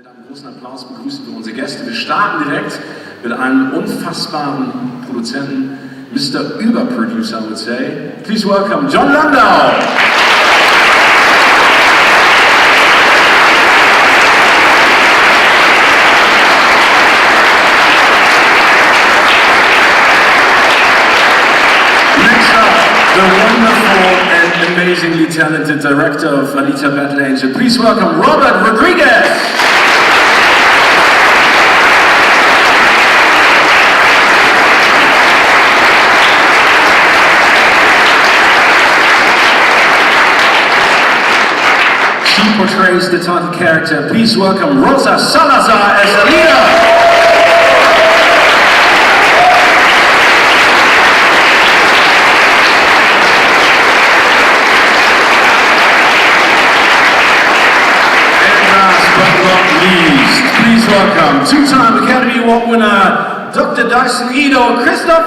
Mit einem großen Applaus begrüßen wir unsere Gäste. Wir starten direkt mit einem unfassbaren Produzenten, Mr. Überproducer, I would say. Please welcome John Landau. Next up, the wonderful and amazingly talented director of Alita Battle Angel. Please welcome Robert Rodriguez. She portrays the title character. Please welcome Rosa Salazar as Alita. Please welcome two-time Academy Award winner, Dr. Dyson Ido, Christoph.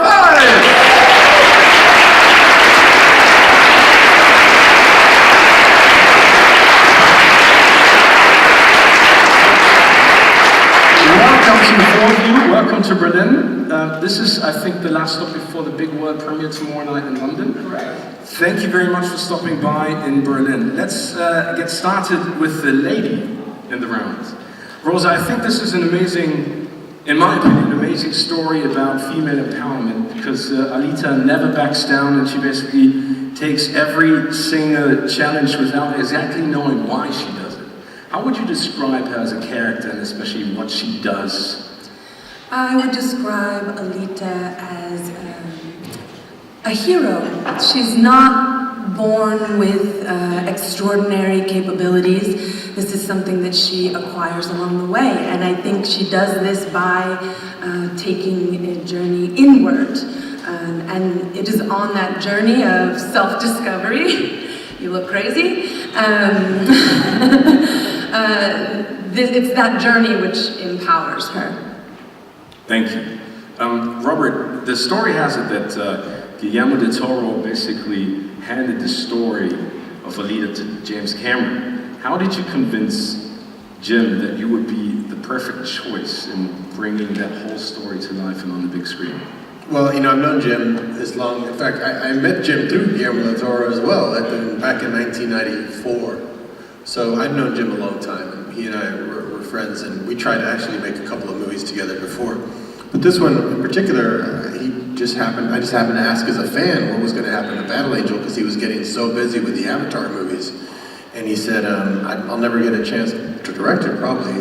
Welcome to the four of you. Welcome to Berlin. This is, I think, the last stop before the big world premiere tomorrow night in London. Correct. Thank you very much for stopping by in Berlin. Let's get started with the lady in the round. Rosa, I think this is an amazing, in my opinion, an amazing story about female empowerment, because Alita never backs down and she basically takes every single challenge without exactly knowing why she does it. How would you describe her as a character and especially what she does? I would describe Alita as a hero. She's not born with extraordinary capabilities. This is something that she acquires along the way, and I think she does this by taking a journey inward. And it is on that journey of self-discovery. You look crazy. It's that journey which empowers her. Thank you. Robert, the story has it that Guillermo del Toro basically handed the story of Alita to James Cameron. How did you convince Jim that you would be the perfect choice in bringing that whole story to life and on the big screen? Well, you know, I've known Jim as long. In fact, I met Jim through Guillermo del Toro as well, back in 1994. So I've known Jim a long time, and he and I were friends, and we tried to actually make a couple of movies together before. But this one in particular, I just happened to ask as a fan what was going to happen to Battle Angel, because he was getting so busy with the Avatar movies. And he said, I'll never get a chance to direct it, probably.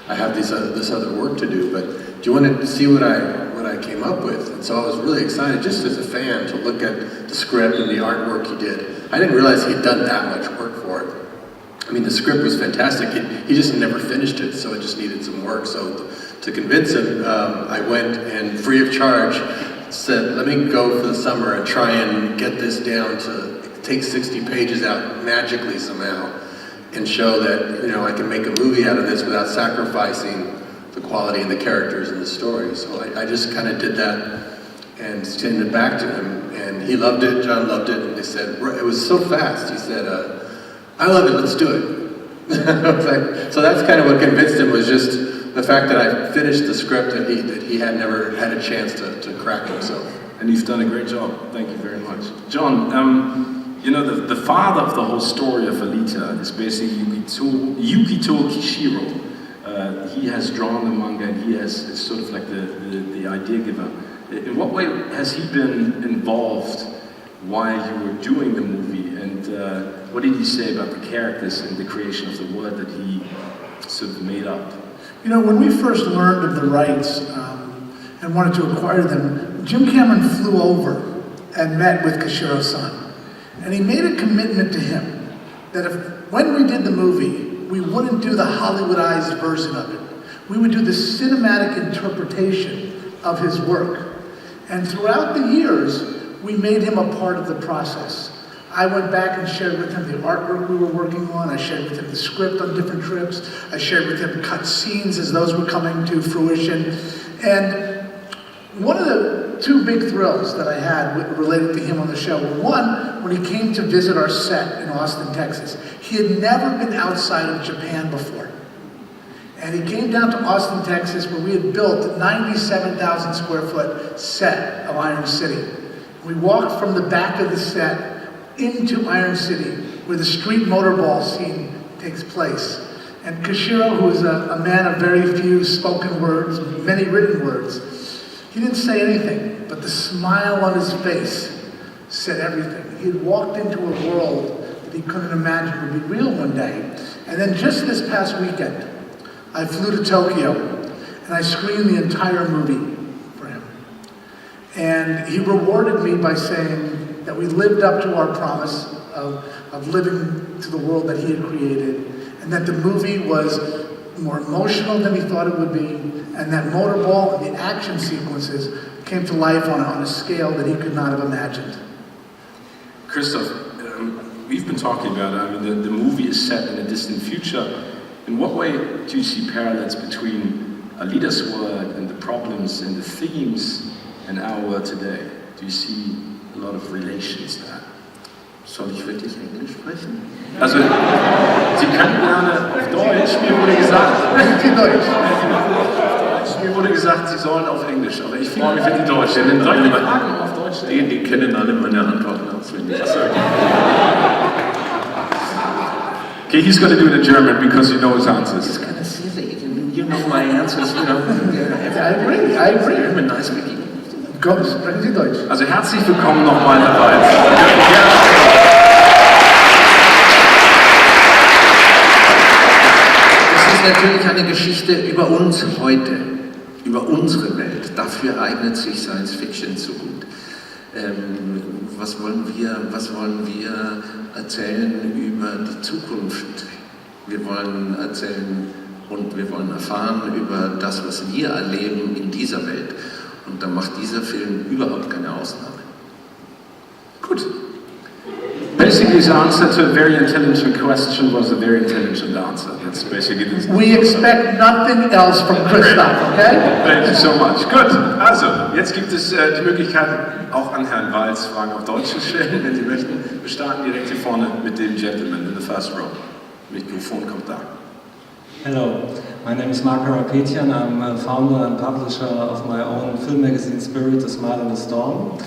I have this other work to do, but do you want to see what I came up with? And so I was really excited, just as a fan, to look at the script and the artwork he did. I didn't realize he'd done that much work for it. I mean, the script was fantastic. He just never finished it, so it just needed some work. So to convince him, I went and, free of charge, said, let me go for the summer and try and get this down to take 60 pages out magically somehow and show that, you know, I can make a movie out of this without sacrificing the quality and the characters and the story. So I just kind of did that and sent it back to him, and he loved it, John loved it, and they said, it was so fast, he said, I love it, let's do it. So that's kind of what convinced him, was just the fact that I finished the script that he had never had a chance to crack himself. And you've done a great job. Thank you very much. John, you know, the father of the whole story of Alita is basically Yukito Kishiro. He has drawn the manga, and is sort of like the idea giver. In what way has he been involved while you were doing the movie? And what did he say about the characters and the creation of the world that he sort of made up? You know, when we first learned of the rights and wanted to acquire them, Jim Cameron flew over and met with Kishiro-san. And he made a commitment to him that when we did the movie, we wouldn't do the Hollywoodized version of it. We would do the cinematic interpretation of his work. And throughout the years, we made him a part of the process. I went back and shared with him the artwork we were working on. I shared with him the script on different trips. I shared with him cut scenes as those were coming to fruition. And one of the two big thrills that I had related to him on the show were, one, when he came to visit our set in Austin, Texas. He had never been outside of Japan before. And he came down to Austin, Texas, where we had built a 97,000 square foot set of Iron City. We walked from the back of the set into Iron City, where the street motorball scene takes place. And Kishiro, who is a man of very few spoken words, many written words, he didn't say anything, but the smile on his face said everything. He had walked into a world that he couldn't imagine would be real one day. And then just this past weekend, I flew to Tokyo, and I screened the entire movie for him. And he rewarded me by saying that we lived up to our promise of living to the world that he had created, and that the movie was more emotional than he thought it would be, and that motorball and the action sequences came to life on a scale that he could not have imagined. Christoph, we've been talking about it. I mean, the movie is set in a distant future. In what way do you see parallels between Alita's work and the problems and the themes in our world today? Do you see a lot of relations there? Soll ich wirklich Englisch sprechen? Also, Sie können gerne auf Deutsch, mir wurde gesagt, Sie sollen auf Englisch, aber ich finde die Deutsch. Soll ich die Fragen auf Deutsch stellen? Die kennen alle meine Antworten auswendig. Okay, he's going to do it in German because you know his answers. It's kind of silly. You know my answers, you know. I agree. German, nice speaking. Komm, sprechen Sie Deutsch. Also herzlich willkommen nochmal dabei. Das ist natürlich eine Geschichte über uns heute, über unsere Welt. Dafür eignet sich Science Fiction so gut. Was wollen wir erzählen über die Zukunft? Wir wollen erzählen und wir wollen erfahren über das, was wir erleben in dieser Welt. Und da macht dieser Film überhaupt keine Ausnahme. Good. Basically, his answer to a very intelligent question was a very intelligent answer. That's basically this. We expect nothing else from Christoph, okay? Thank you so much. Gut. Also, jetzt gibt es die Möglichkeit, auch an Herrn Waltz Fragen auf Deutsch zu stellen, wenn Sie möchten. Wir starten direkt hier vorne mit dem Gentleman in the first row. Mikrofon kommt da. Hello, my name is Marco Rapetian. I'm a founder and publisher of my own film magazine Spirit, A Smile in the Storm.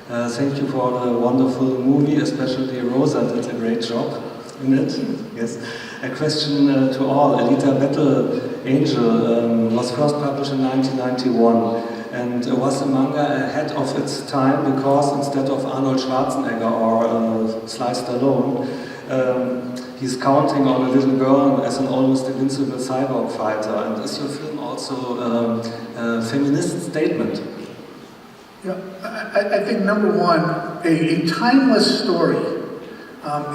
Thank you for the wonderful movie, especially Rosa did a great job in it. Yes. A question to all. Alita Battle Angel was first published in 1991 and was a manga ahead of its time because instead of Arnold Schwarzenegger or Sly Stallone, he's counting on a little girl as an almost invincible cyborg fighter. And is your film also a feminist statement? Yeah, I think number one, a timeless story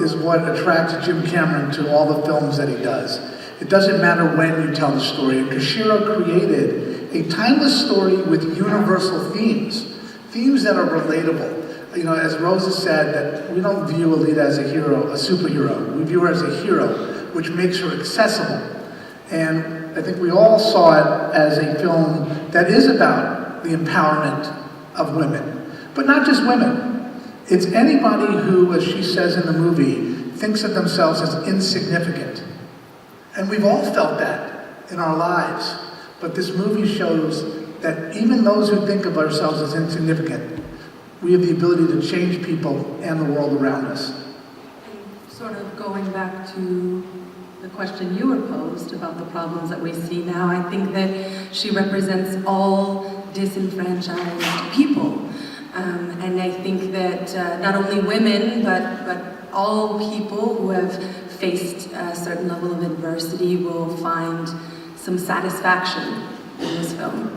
is what attracts Jim Cameron to all the films that he does. It doesn't matter when you tell the story. And Kishiro created a timeless story with universal themes that are relatable. You know, as Rosa said, that we don't view Alita as a hero, a superhero. We view her as a hero, which makes her accessible. And I think we all saw it as a film that is about the empowerment of women. But not just women. It's anybody who, as she says in the movie, thinks of themselves as insignificant. And we've all felt that in our lives. But this movie shows that even those who think of ourselves as insignificant, we have the ability to change people and the world around us. Sort of going back to the question you were posed about the problems that we see now, I think that she represents all disenfranchised people. And I think that not only women, but all people who have faced a certain level of adversity will find some satisfaction in this film.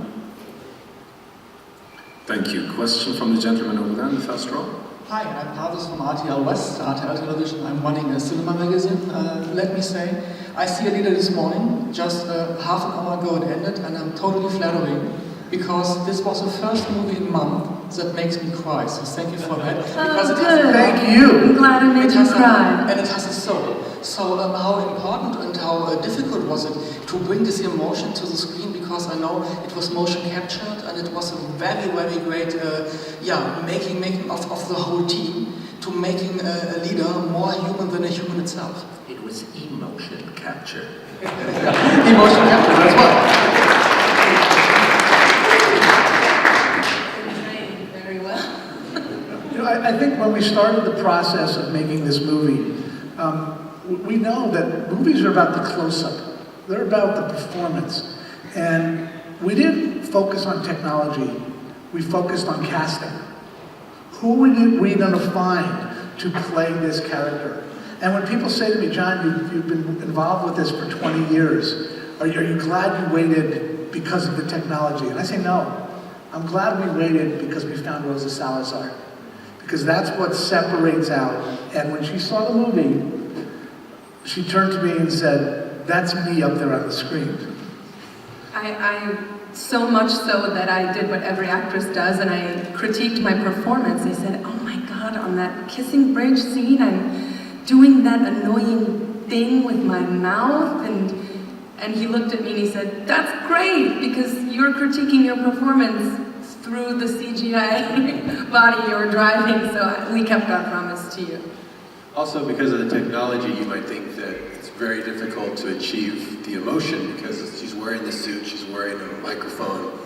Thank you. Question from the gentleman over there in the first row. Hi, I'm Carlos from RTL West, RTL Television. I'm running a cinema magazine. Let me say, I see Alita this morning, just half an hour ago it ended, and I'm totally flattering because this was the first movie in a month that makes me cry. So thank you for that. Because Good. Thank you. I'm glad I made you cry. And it has a soul. So how important and how difficult was it to bring this emotion to the screen? Because I know it was motion captured and it was a very, very great, making of the whole team to making a leader more human than a human itself. It was emotion capture. Emotion capture. when we started the process of making this movie, we know that movies are about the close-up. They're about the performance. And we didn't focus on technology. We focused on casting. Who are we going to find to play this character? And when people say to me, John, you've been involved with this for 20 years. Are you glad you waited because of the technology? And I say, no. I'm glad we waited because we found Rosa Salazar. Because that's what separates out. And when she saw the movie, she turned to me and said, that's me up there on the screen. I so much so that I did what every actress does, and I critiqued my performance. I said, oh my God, on that kissing bridge scene, I'm doing that annoying thing with my mouth, and he looked at me and he said, that's great, because you're critiquing your performance through the CGI body you're driving, so we kept our promise to you. Also, because of the technology, you might think that it's very difficult to achieve the emotion because she's wearing the suit, she's wearing a microphone.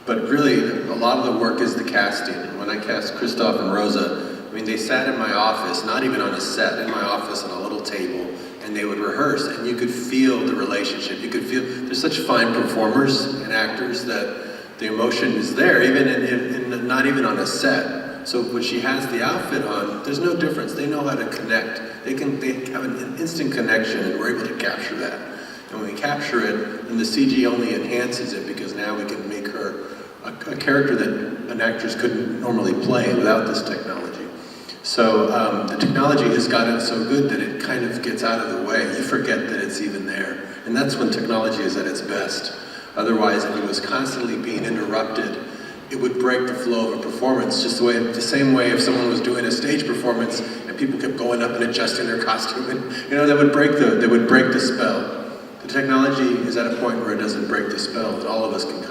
But really, a lot of the work is the casting. When I cast Christoph and Rosa, I mean, they sat in my office, not even on a set, in my office on a little table, and they would rehearse, and you could feel the relationship. You could feel, they're such fine performers and actors that the emotion is there, even in not even on a set. So when she has the outfit on, there's no difference. They know how to connect. They have an instant connection, and we're able to capture that. And when we capture it, then the CG only enhances it, because now we can make her a character that an actress couldn't normally play without this technology. So the technology has gotten so good that it kind of gets out of the way. You forget that it's even there. And that's when technology is at its best. Otherwise, if it was constantly being interrupted, it would break the flow of a performance, just the same way if someone was doing a stage performance and people kept going up and adjusting their costume, and that would break the spell. The technology is at a point where it doesn't break the spell, and all of us can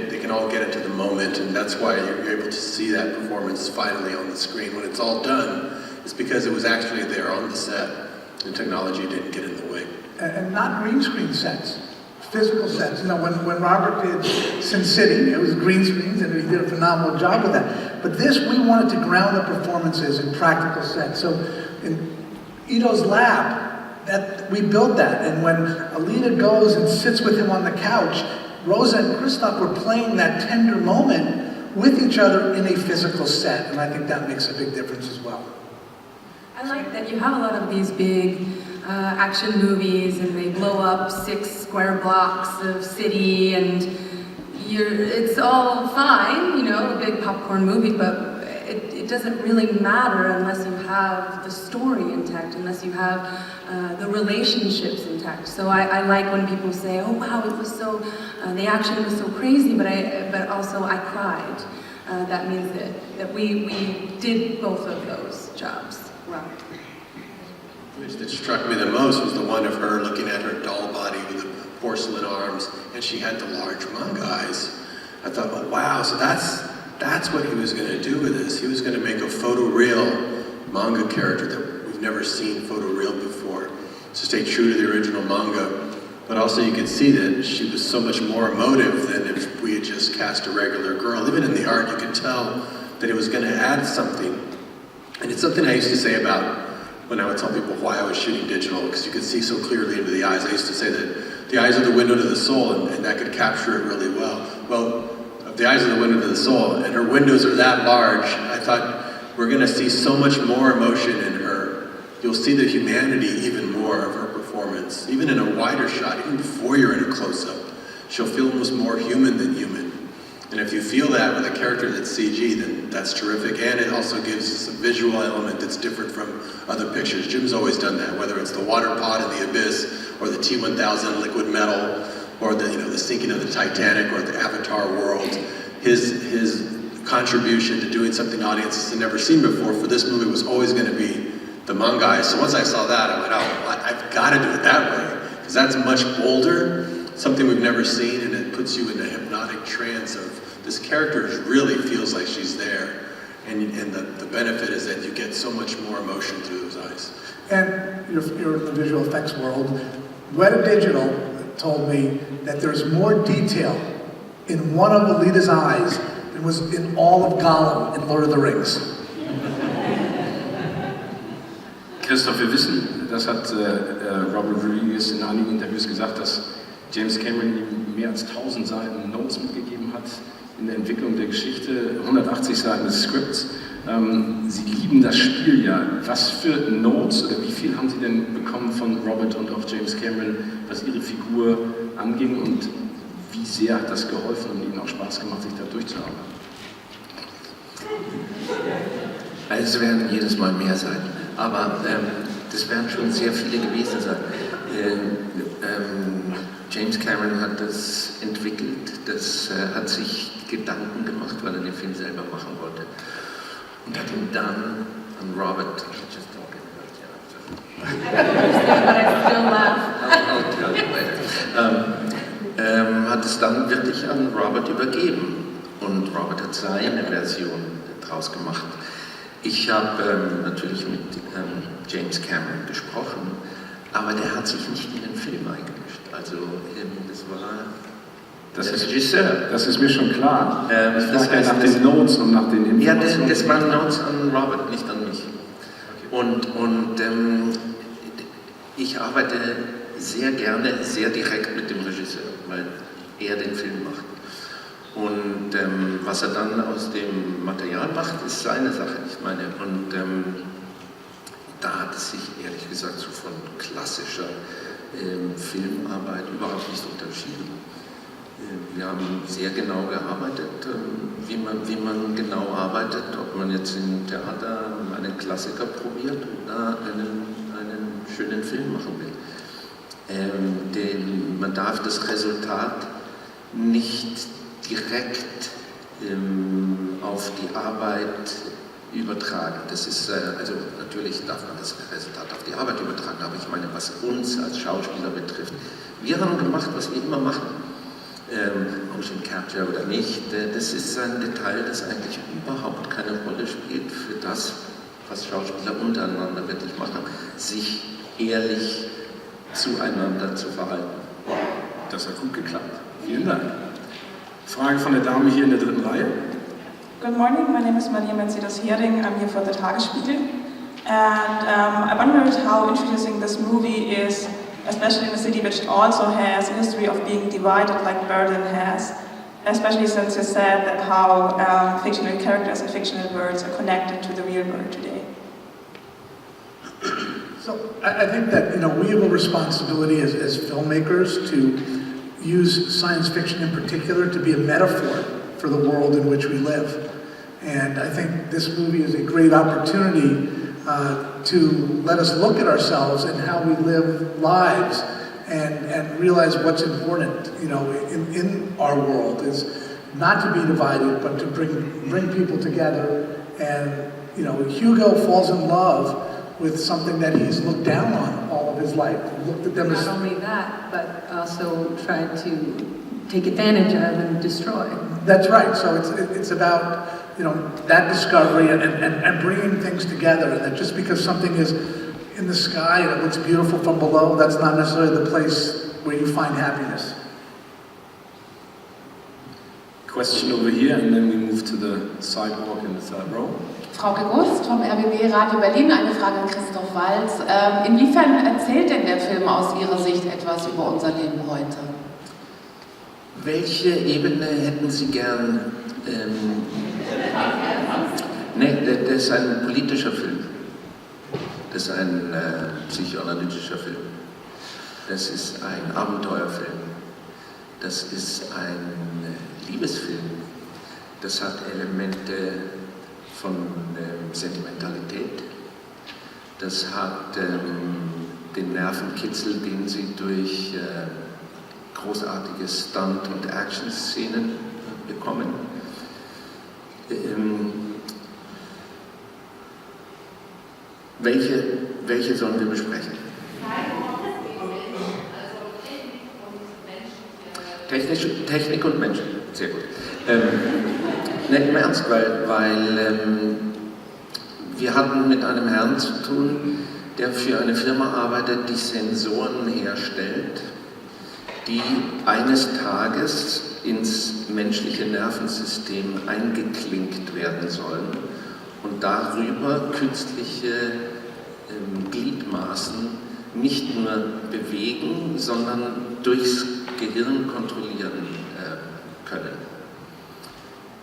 they can all get into the moment, and that's why you're able to see that performance finally on the screen. When it's all done, it's because it was actually there on the set, and technology didn't get in the way. And not green screen sets. Physical sets. When Robert did Sin City, it was green screens, and he did a phenomenal job with that. But this, we wanted to ground the performances in practical sets. So in Ito's lab, we built that. And when Alita goes and sits with him on the couch, Rosa and Christoph were playing that tender moment with each other in a physical set. And I think that makes a big difference as well. I like that you have a lot of these big action movies, and they blow up 6 square blocks of city, and it's all fine, a big popcorn movie, but it doesn't really matter unless you have the story intact, unless you have the relationships intact. So I like when people say, oh wow, it was so, the action was so crazy, but also I cried. That means that we did both of those jobs well. That struck me the most was the one of her looking at her doll body with the porcelain arms, and she had the large manga eyes. I thought, oh wow, so that's what he was going to do with this. He was going to make a photoreal manga character that we've never seen photoreal before. To stay true to the original manga, but also you could see that she was so much more emotive than if we had just cast a regular girl. Even in the art, you could tell that it was going to add something. And it's something I used to say about when I would tell people why I was shooting digital, because you could see so clearly into the eyes. I used to say that the eyes are the window to the soul, and that could capture it really well. Well, the eyes are the window to the soul, and her windows are that large. I thought, we're going to see so much more emotion in her. You'll see the humanity even more of her performance, even in a wider shot, even before you're in a close-up. She'll feel almost more human than human. And if you feel that with a character that's CG, then that's terrific. And it also gives us a visual element that's different from other pictures. Jim's always done that, whether it's the water pod in the abyss, or the T-1000 liquid metal, or the sinking of the Titanic, or the Avatar world. His contribution to doing something audiences had never seen before for this movie was always going to be the manga eyes. So once I saw that, I went, oh, I've got to do it that way, because that's much bolder, something we've never seen, and it puts you in a hypnotic trance of this character really feels like she's there, and the benefit is that you get so much more emotion through those eyes. And you're in the visual effects world. Weta Digital told me that there's more detail in one of Alita's eyes than was in all of Gollum in Lord of the Rings. Christoph, wir wissen, das hat Robert Rodriguez in einigen Interviews gesagt, dass James Cameron ihm mehr als 1000 Seiten Notes mitgegeben hat in der Entwicklung der Geschichte, 180 Seiten des Skripts. Sie lieben das Spiel ja. Was für Notes oder wie viel haben Sie denn bekommen von Robert und auch James Cameron, was Ihre Figur anging und wie sehr hat das geholfen und Ihnen auch Spaß gemacht, sich da durchzuarbeiten? Also es werden jedes Mal mehr sein, aber das werden schon sehr viele gewesen sein. James Cameron hat das entwickelt, das hat sich Gedanken gemacht, weil er den Film selber machen wollte. Und hat ihn dann an Robert, just talking about, hat es dann wirklich an Robert übergeben. Und Robert hat seine Version draus gemacht. Ich habe natürlich mit James Cameron gesprochen, aber der hat sich nicht in den Film eingemischt. Also das war der Regisseur. Das ist mir schon klar. Das heißt, nach den Notes und nach den Informationen. Ja, das waren Notes an Robert, nicht an mich. Und ich arbeite sehr gerne, sehr direkt mit dem Regisseur, weil er den Film macht. Und was er dann aus dem Material macht, ist seine Sache, nicht meine. Und da hat es sich ehrlich gesagt so von klassischer Filmarbeit überhaupt nicht unterschieden. Wir haben sehr genau gearbeitet, wie man genau arbeitet, ob man jetzt im Theater einen Klassiker probiert oder einen schönen Film machen will. Man darf das Resultat nicht direkt auf die Arbeit übertragen. Das ist, also natürlich darf man das Resultat auf die Arbeit übertragen, aber ich meine, was uns als Schauspieler betrifft, wir haben gemacht, was wir immer machen. Motion Capture oder nicht, das ist ein Detail, das eigentlich überhaupt keine Rolle spielt für das, was Schauspieler untereinander wirklich machen, sich ehrlich zueinander zu verhalten. Das hat gut geklappt. Vielen Dank. Frage von der Dame hier in der dritten Reihe. Good morning, my name is Maria Mercedes-Hering. I'm here for the Tagesspiegel. And I wondered how introducing this movie is, especially in a city which also has a history of being divided like Berlin has, especially since you said that how fictional characters and fictional words are connected to the real world today. So I think that we have a responsibility as filmmakers to use science fiction in particular to be a metaphor for the world in which we live. And I think this movie is a great opportunity to let us look at ourselves and how we live lives and realize what's important, in our world is not to be divided, but to bring people together. And, Hugo falls in love with something that he's looked down on all of his life. Looked at them as... Not only that, but also tried to take advantage of and destroy. That's right. So it's about that discovery and bringing things together. And that just because something is in the sky and it looks beautiful from below, that's not necessarily the place where you find happiness. Question over here, and then we move to the sidewalk in the third row. Frauke Gust vom RBB Radio Berlin, eine Frage an Christoph Waltz. Inwiefern erzählt denn der Film aus Ihrer Sicht etwas über unser Leben heute? Welche Ebene hätten Sie gern? Das ist ein politischer Film. Das ist ein psychoanalytischer Film. Das ist ein Abenteuerfilm. Das ist ein Liebesfilm. Das hat Elemente von Sentimentalität. Das hat den Nervenkitzel, den Sie durch großartige Stunt- und Action-Szenen bekommen. Welche sollen wir besprechen? Technik und Menschen, sehr gut. Nicht im Ernst, weil wir hatten mit einem Herrn zu tun, der für eine Firma arbeitet, die Sensoren herstellt, die eines Tages ins menschliche Nervensystem eingeklinkt werden sollen und darüber künstliche Gliedmaßen nicht nur bewegen, sondern durchs Gehirn kontrollieren können.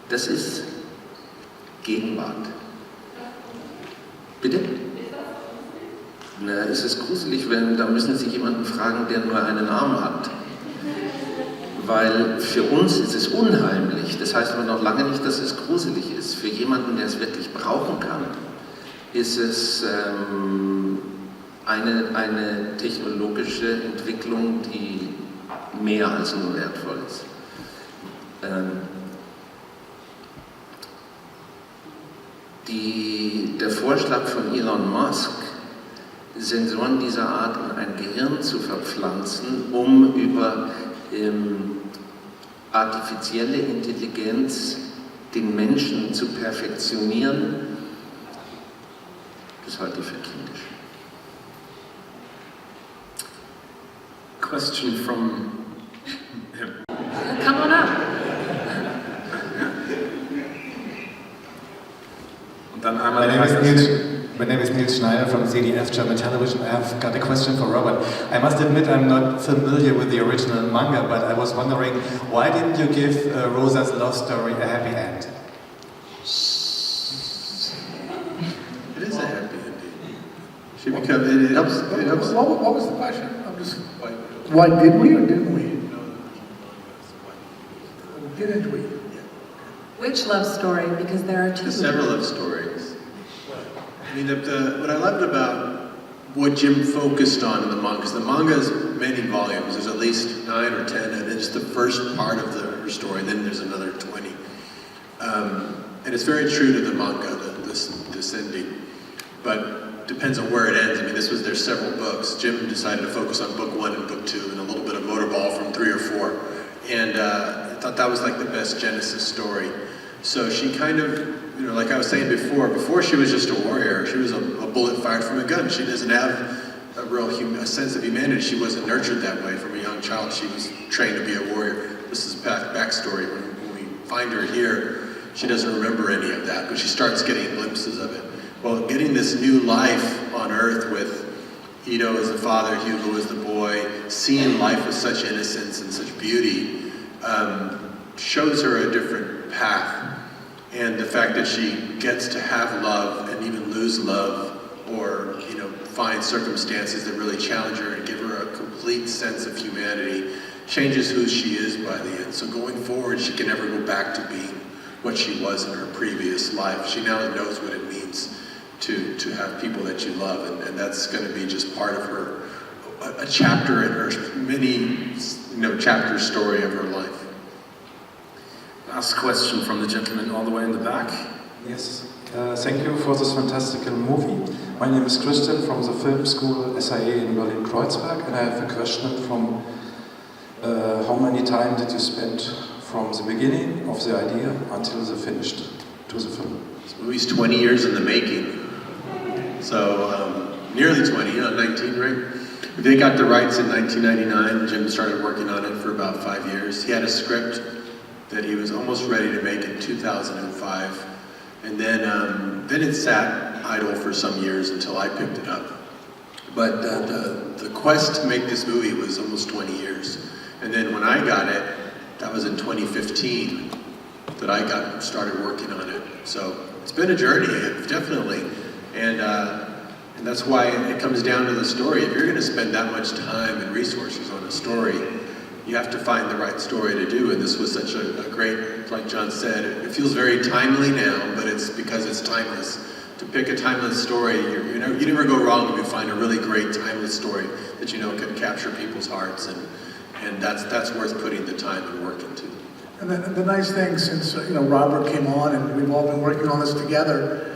Das ist Gegenwart. Bitte? Na, es ist gruselig, da müssen Sie jemanden fragen, der nur einen Arm hat. Weil für uns ist es unheimlich, das heißt aber noch lange nicht, dass es gruselig ist. Für jemanden, der es wirklich brauchen kann, ist es eine technologische Entwicklung, die mehr als nur wertvoll ist. Der Vorschlag von Elon Musk, Sensoren dieser Art in ein Gehirn zu verpflanzen, um über artifizielle Intelligenz den Menschen zu perfektionieren, das halte ich für kindisch. Question from him. Come on up. Und dann einmal My name is Nils Schneider from ZDF German Television. I have got a question for Robert. I must admit I'm not familiar with the original manga, but I was wondering, why didn't you give Rosa's love story a happy end? It is a happy ending. She becomes, it helps. What was the question? Why did we or didn't we? Didn't we? Which love story? Because there are two. There's several love stories. I mean, what I loved about what Jim focused on in the manga, because the manga is many volumes, there's at least 9 or 10, and it's the first part of her story, and then there's another 20. And it's very true to the manga, this ending, but depends on where it ends. I mean, there's several books. Jim decided to focus on book 1 and book 2, and a little bit of motorball from 3 or 4, and I thought that was like the best Genesis story. So she kind of, you know, like I was saying before she was just a warrior. She was a bullet fired from a gun. She doesn't have a real a sense of humanity. She wasn't nurtured that way from a young child. She was trained to be a warrior. This is backstory. When we find her here, she doesn't remember any of that, but she starts getting glimpses of it. Well, getting this new life on Earth with Ito as the father, Hugo as the boy, seeing life with such innocence and such beauty, shows her a different path. And the fact that she gets to have love and even lose love, or, you know, find circumstances that really challenge her and give her a complete sense of humanity, changes who she is by the end. So going forward, she can never go back to being what she was in her previous life. She now knows what it means to have people that you love, and that's going to be just part of her, a chapter in her many, chapter story of her life. Last question from the gentleman all the way in the back. Yes, thank you for this fantastic movie. My name is Kirstin from the film school SIA in Berlin-Kreuzberg, and I have a question from how many time did you spend from the beginning of the idea until the finished to the film? This movie's 20 years in the making. So nearly 20, 19, right? They got the rights in 1999. Jim started working on it for about 5 years. He had a script that he was almost ready to make in 2005. And then it sat idle for some years until I picked it up. But the quest to make this movie was almost 20 years. And then when I got it, that was in 2015 that I started working on it. So it's been a journey, definitely. And that's why it comes down to the story. If you're going to spend that much time and resources on a story, you have to find the right story to do, and this was such a great, like John said, it feels very timely now, but it's because it's timeless. To pick a timeless story, you never go wrong if you find a really great timeless story that you know can capture people's hearts, and that's worth putting the time and work into. And the nice thing, since Robert came on and we've all been working on this together,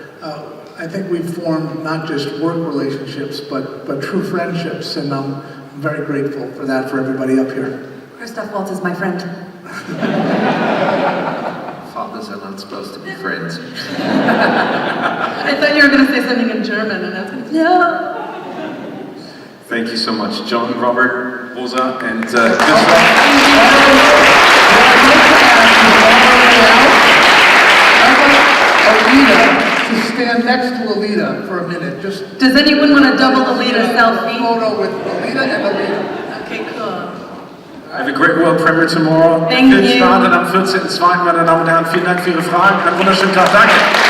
I think we've formed not just work relationships, but true friendships, and I'm very grateful for that for everybody up here. Christoph Waltz is my friend. Fathers are not supposed to be friends. I thought you were going to say something in German, and I was like, no. Thank you so much, John, Robert, Rosa, and Alita to stand next to Alita for a minute. Just Does anyone want a double Alita selfie? photo with Alita and Alita. Okay, cool. I have a great world premiere tomorrow. Thank you. Filmstart am 14.2. Meine Damen und Herren, vielen Dank für Ihre Fragen. Einen wunderschönen Tag. Danke.